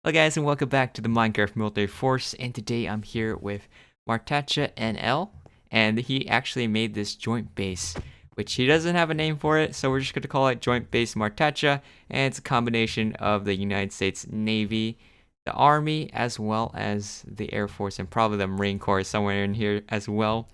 Hello guys and welcome back to the Minecraft Military Force, and today I'm here with MartatjeNL, and he actually made this joint base, which he doesn't have a name for it, so we're just going to call it Joint Base Martatje, and it's a combination of the United States Navy, the Army, as well as the Air Force, and probably the Marine Corps somewhere in here as well.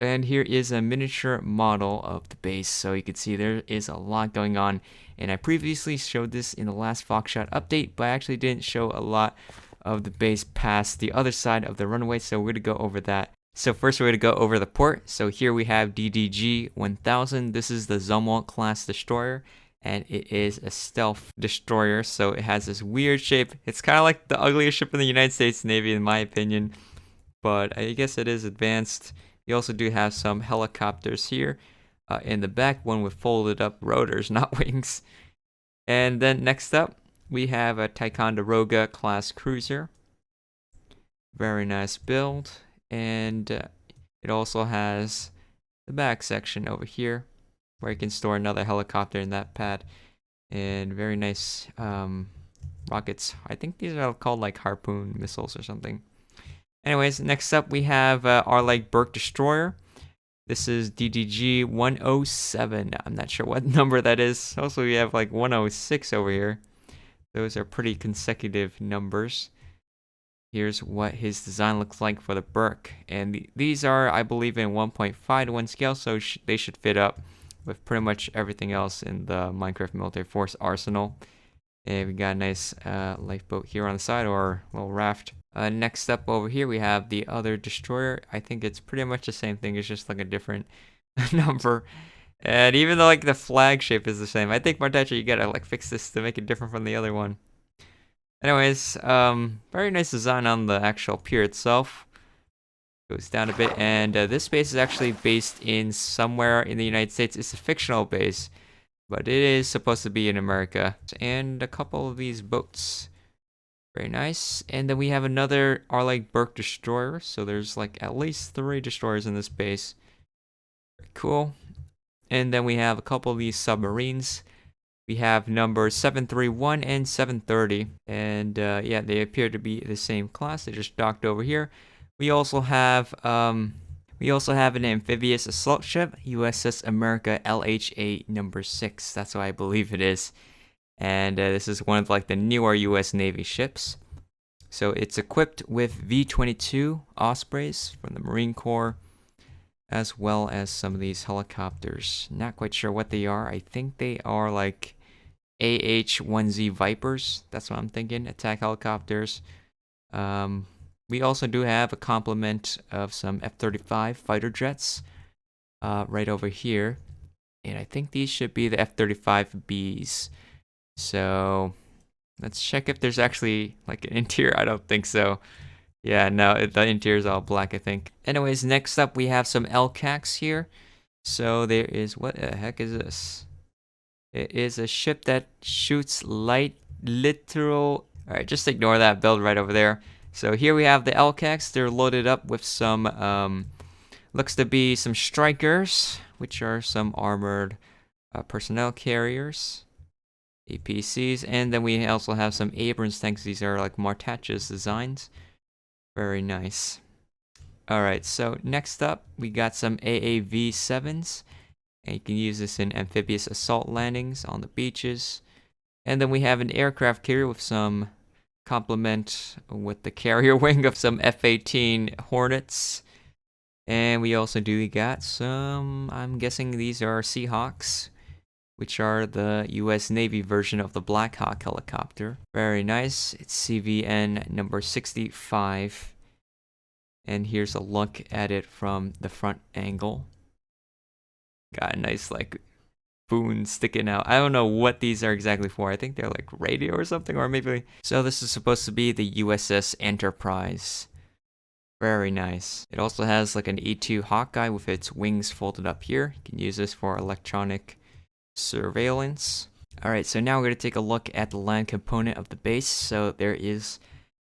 And here is a miniature model of the base, so you can see there is a lot going on. And I previously showed this in the last Foxshot update, but I actually didn't show a lot of the base past the other side of the runway, so we're going to go over that. So first we're going to go over the port. So here we have DDG 1000. This is the Zumwalt class destroyer, and it is a stealth destroyer, so it has this weird shape. It's kind of like the ugliest ship in the United States Navy in my opinion, but I guess it is advanced. You also do have some helicopters here in the back, one with folded up rotors, not wings. And then next up, we have a Ticonderoga class cruiser. Very nice build. And it also has the back section over here where you can store another helicopter in that pad. And very nice rockets. I think these are called like harpoon missiles or something. Anyways, next up we have our Burke destroyer. This is DDG 107. I'm not sure what number that is. Also, we have like 106 over here. Those are pretty consecutive numbers. Here's what his design looks like for the Burke. And these are, I believe, in 1.5 to 1 scale, so they should fit up with pretty much everything else in the Minecraft Military Force arsenal. And we got a nice lifeboat here on the side, or a little raft. Next up over here, we have the other destroyer. I think it's pretty much the same thing. It's just like a different number. And even though like the flag shape is the same, I think Martatje, you gotta like fix this to make it different from the other one. Anyways, very nice design on the actual pier itself. Goes down a bit, and this base is actually based in somewhere in the United States. It's a fictional base, but it is supposed to be in America. And a couple of these boats. Very nice. And then we have another Burke destroyer. So there's like at least 3 destroyers in this base. Very cool. And then we have a couple of these submarines. We have numbers 731 and 730. And yeah, they appear to be the same class. They just docked over here. We also have an amphibious assault ship, USS America LHA number 6. That's what I believe it is. And this is one of like the newer US Navy ships. So it's equipped with V-22 Ospreys from the Marine Corps, as well as some of these helicopters. Not quite sure what they are. I think they are like AH-1Z Vipers. That's what I'm thinking. Attack helicopters. We also do have a complement of some F-35 fighter jets right over here. And I think these should be the F-35Bs. So let's check if there's actually like an interior. I don't think so. Yeah, no, the interior is all black, I think. Anyways, next up we have some LCACs here. So there is, what the heck is this? It is a ship that shoots light literal. Alright, just ignore that build right over there. So here we have the LCACs. They're loaded up with some, looks to be some strikers, which are some armored personnel carriers. APCs, and then we also have some Abrams tanks. These are like Martatje's designs. Very nice. Alright, so next up we got some AAV-7s, and you can use this in amphibious assault landings on the beaches. And then we have an aircraft carrier with some complement with the carrier wing of some F-18 Hornets. And we also got some, I'm guessing these are Seahawks, which are the US Navy version of the Black Hawk helicopter. Very nice. It's CVN number 65. And here's a look at it from the front angle. Got a nice like boon sticking out. I don't know what these are exactly for. I think they're like radio or something, or maybe. So this is supposed to be the USS Enterprise. Very nice. It also has like an E-2 Hawkeye with its wings folded up here. You can use this for electronic surveillance. Alright, so now we're going to take a look at the land component of the base. So there is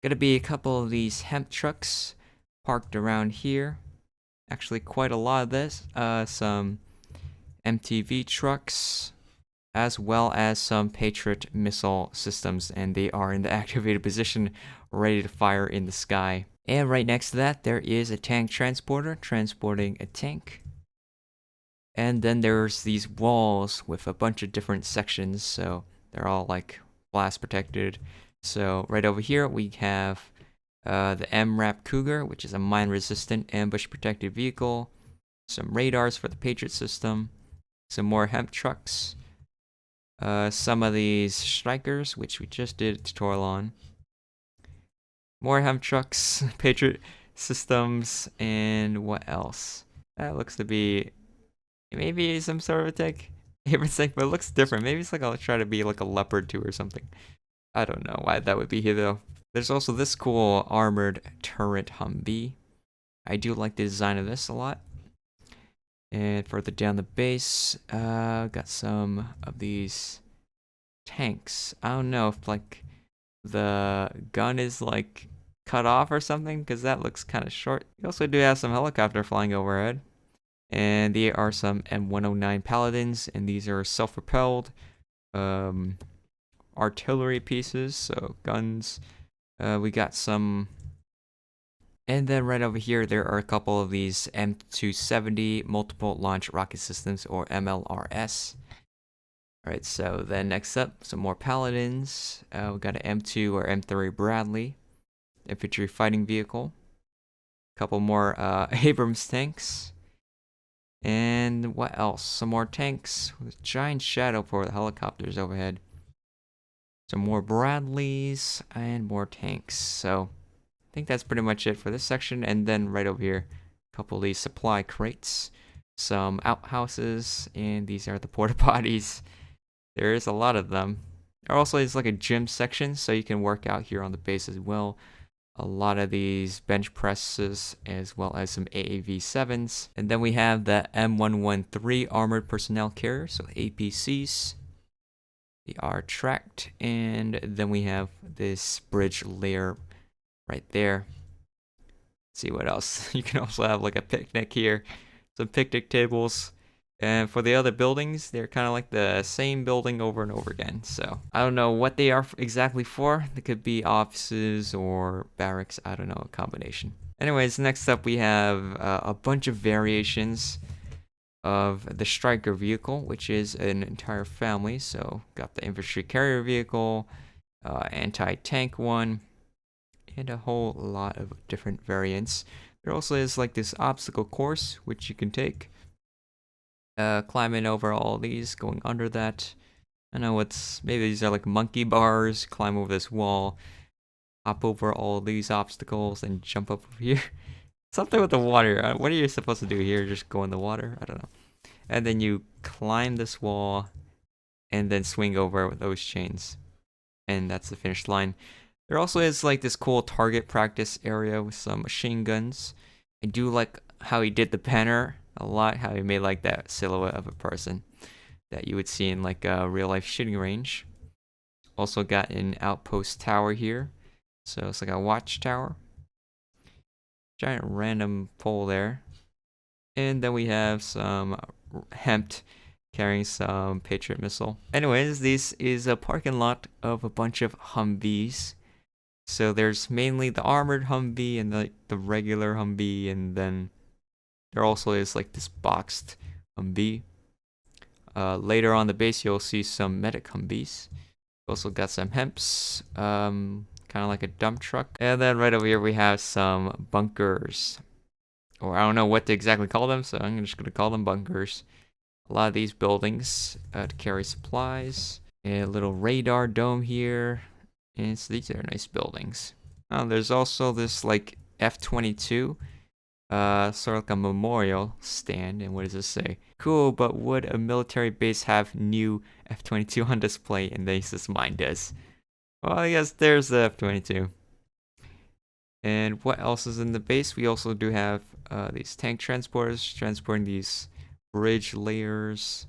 going to be a couple of these hemp trucks parked around here. Actually quite a lot of this. Some MTV trucks. as well as some Patriot missile systems, and they are in the activated position, ready to fire in the sky. And right next to that, there is a tank transporter transporting a tank. And then there's these walls with a bunch of different sections, so they're all like blast protected. So right over here we have the MRAP Cougar, which is a mine-resistant ambush-protected vehicle. Some radars for the Patriot system. Some more hemp trucks. Some of these strikers, which we just did a tutorial on. More hemp trucks, Patriot systems, and what else? That looks to be maybe some sort of a tech. But it looks different. Maybe it's like I'll try to be like a leopard 2 or something. I don't know why that would be here though. There's also this cool armored turret Humvee. I do like the design of this a lot. And further down the base, got some of these tanks. I don't know if like the gun is like cut off or something, because that looks kind of short. You also do have some helicopter flying overhead. And there are some M109 Paladins, and these are self-propelled artillery pieces, so guns. We got some, and then right over here there are a couple of these M270 multiple launch rocket systems, or MLRS. Alright, so then next up, some more Paladins. We got an M2 or M3 Bradley infantry fighting vehicle. A couple more Abrams tanks. And what else? Some more tanks with a giant shadow for the helicopters overhead. Some more Bradleys and more tanks. So I think that's pretty much it for this section. And then right over here, a couple of these supply crates, some outhouses, and these are the porta potties. There is a lot of them. There also is like a gym section, so you can work out here on the base as well. A lot of these bench presses, as well as some AAV7s. And then we have the M113 Armored Personnel Carrier, so APCs. They are tracked. And then we have this bridge layer right there. Let's see what else. You can also have like a picnic here. Some picnic tables. And for the other buildings, they're kind of like the same building over and over again. So I don't know what they are exactly for. They could be offices or barracks. I don't know, a combination. Anyways, next up we have a bunch of variations of the Striker vehicle, which is an entire family. So got the infantry carrier vehicle, anti-tank one, and a whole lot of different variants. There also is like this obstacle course, which you can take. Climbing over all these, going under that. I know maybe these are like monkey bars. Climb over this wall, hop over all these obstacles, and jump up over here. Something with the water. What are you supposed to do here? Just go in the water? I don't know. And then you climb this wall, and then swing over with those chains. And that's the finish line. There also is like this cool target practice area with some machine guns. I do like how he did the banner a lot, how he made like that silhouette of a person that you would see in like a real life shooting range. Also got an outpost tower here, so it's like a watchtower. Giant random pole there. And then we have some hemp carrying some Patriot missile. Anyways, this is a parking lot of a bunch of Humvees. So there's mainly the armored Humvee and the regular Humvee, and then there also is like this boxed Humvee. Later on the base, you'll see some medic Humvees. Also got some hemps, kind of like a dump truck. And then right over here we have some bunkers, or I don't know what to exactly call them, so I'm just gonna call them bunkers. A lot of these buildings to carry supplies. A little radar dome here, and so these are nice buildings. There's also this like F-22. Sort of like a memorial stand, and what does this say? Cool, but would a military base have new F-22 on display? And then he says mine does. Well, I guess there's the F-22. And what else is in the base? We also do have these tank transporters transporting these bridge layers,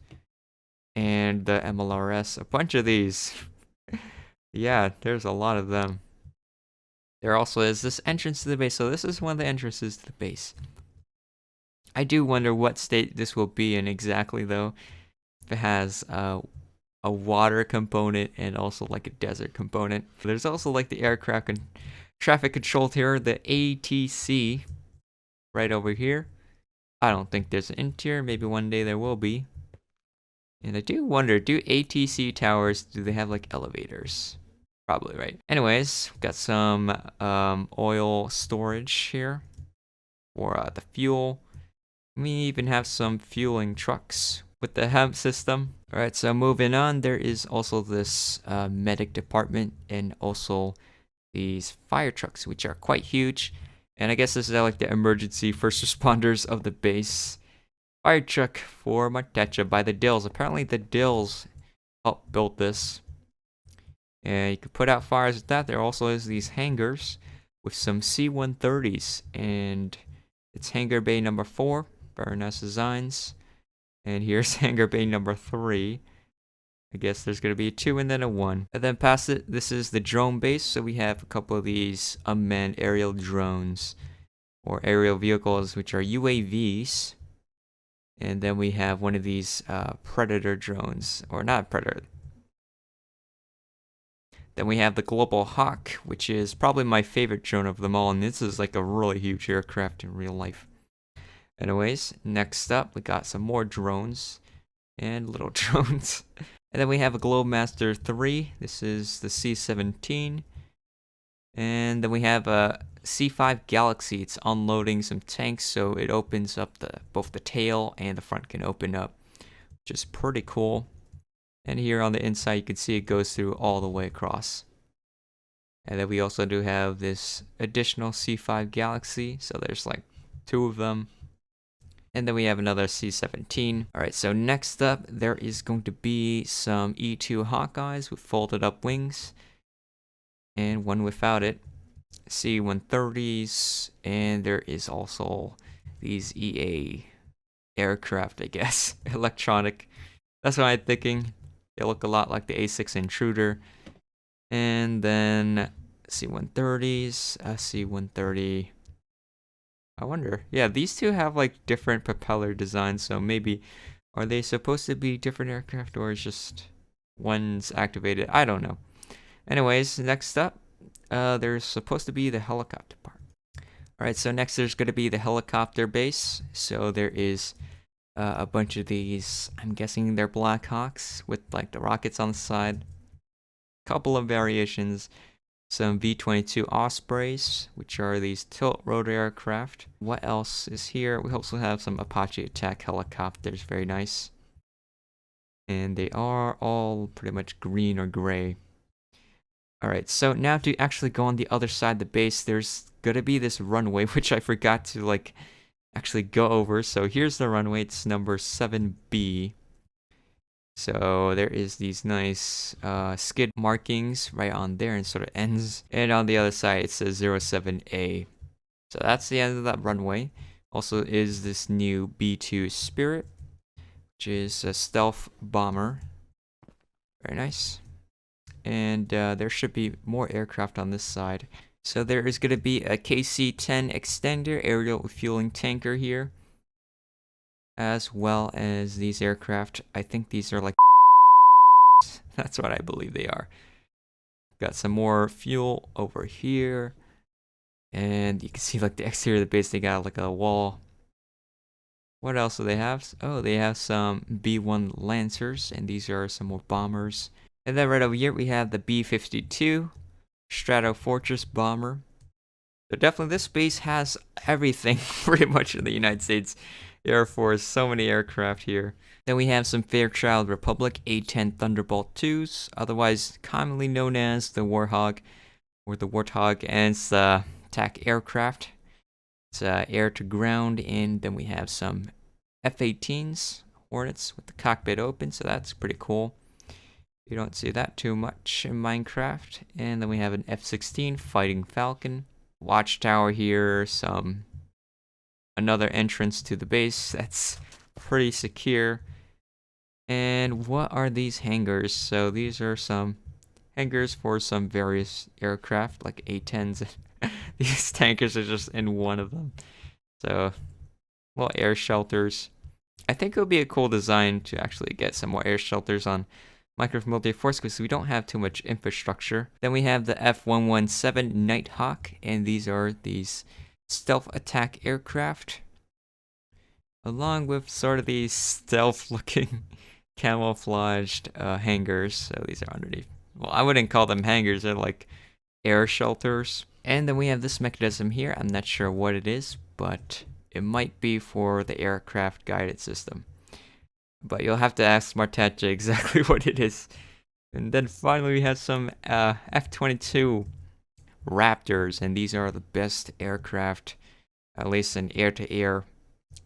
and the MLRS, a bunch of these. Yeah, there's a lot of them. There also is this entrance to the base, so this is one of the entrances to the base. I do wonder what state this will be in exactly, though. If it has a water component and also like a desert component. There's also like the aircraft and traffic control here, the ATC right over here. I don't think there's an interior. Maybe one day there will be. And I do wonder, do ATC towers, do they have like elevators? Probably, right? Anyways, got some oil storage here for the fuel. We even have some fueling trucks with the hemp system. Alright, so moving on, there is also this medic department and also these fire trucks, which are quite huge. And I guess this is like the emergency first responders of the base. Fire truck for Martatje by the Dills. Apparently the Dills helped build this. And you can put out fires with that. There also is these hangars with some C-130s. And it's hangar bay number 4. Very nice designs. And here's hangar bay number 3. I guess there's going to be a 2 and then a 1. And then past it, this is the drone base. So we have a couple of these unmanned aerial drones. Or aerial vehicles, which are UAVs. And then we have one of these Predator drones. Or not Predator. Then we have the Global Hawk, which is probably my favorite drone of them all. And this is like a really huge aircraft in real life. Anyways, next up, we got some more drones. And little drones. And then we have a Globemaster 3. This is the C-17. And then we have a C5 Galaxy. It's unloading some tanks, so it opens up both the tail and the front can open up, which is pretty cool. And here on the inside, you can see it goes through all the way across. And then we also do have this additional C5 Galaxy, so there's like 2 of them. And then we have another C-17. Alright, so next up, there is going to be some E2 Hawkeyes with folded up wings. And one without it. C-130s. And there is also these EA aircraft, I guess. Electronic. That's what I'm thinking. They look a lot like the A6 Intruder. And then C-130s. C-130... I wonder. Yeah, these two have like different propeller designs, so maybe are they supposed to be different aircraft or is just one's activated? I don't know. Anyways, next up, there's supposed to be the helicopter part. Alright, so next there's going to be the helicopter base. So there is a bunch of these, I'm guessing they're Black Hawks with like the rockets on the side. Couple of variations. Some V-22 Ospreys, which are these tilt rotor aircraft. What else is here? We also have some Apache attack helicopters, very nice. And they are all pretty much green or gray. Alright, so now to actually go on the other side of the base, there's gonna be this runway, which I forgot to like actually go over. So here's the runway, it's number 7B. So there is these nice skid markings right on there and sort of ends. And on the other side it says 07A. So that's the end of that runway. Also is this new B-2 Spirit, which is a stealth bomber. Very nice. And there should be more aircraft on this side. So there is going to be a KC-10 extender aerial refueling tanker here. As well as these aircraft. I think these are like that's what I believe they are. Got some more fuel over here. And you can see like the exterior of the base, they got like a wall. What else do they have? Oh, they have some B-1 Lancers, and these are some more bombers. And then right over here we have the B-52 Strato Fortress bomber. So definitely this base has everything pretty much in the United States Air Force. So many aircraft here. Then we have some Fairchild Republic A-10 Thunderbolt 2s, otherwise commonly known as the Warhog or the Warthog, and it's the attack aircraft. It's air to ground, and then we have some F-18s, Hornets with the cockpit open, so that's pretty cool. You don't see that too much in Minecraft. And then we have an F-16 Fighting Falcon. Watchtower here, another entrance to the base that's pretty secure. And what are these hangars? So these are some hangars for some various aircraft like A-10s. These tankers are just in one of them. So, well, air shelters. I think it would be a cool design to actually get some more air shelters on Minecraft Military Force because we don't have too much infrastructure. Then we have the F-117 Nighthawk, and these are these stealth attack aircraft, along with sort of these stealth-looking camouflaged hangars. So these are underneath. Well, I wouldn't call them hangars. They're like air shelters. And then we have this mechanism here. I'm not sure what it is, but it might be for the aircraft guided system. But you'll have to ask MartatjeNL exactly what it is. And then finally we have some F-22 Raptors, and these are the best aircraft, at least in air-to-air,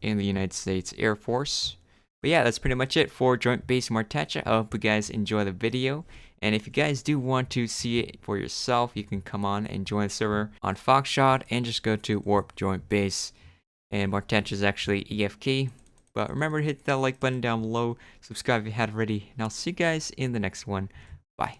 in the United States Air Force. But yeah, that's pretty much it for Joint Base MartatjeNL. I hope you guys enjoy the video. And if you guys do want to see it for yourself, you can come on and join the server on Foxshot and just go to Warp Joint Base. And MartatjeNL is actually EFK. But remember to hit that like button down below, subscribe if you haven't already, and I'll see you guys in the next one. Bye.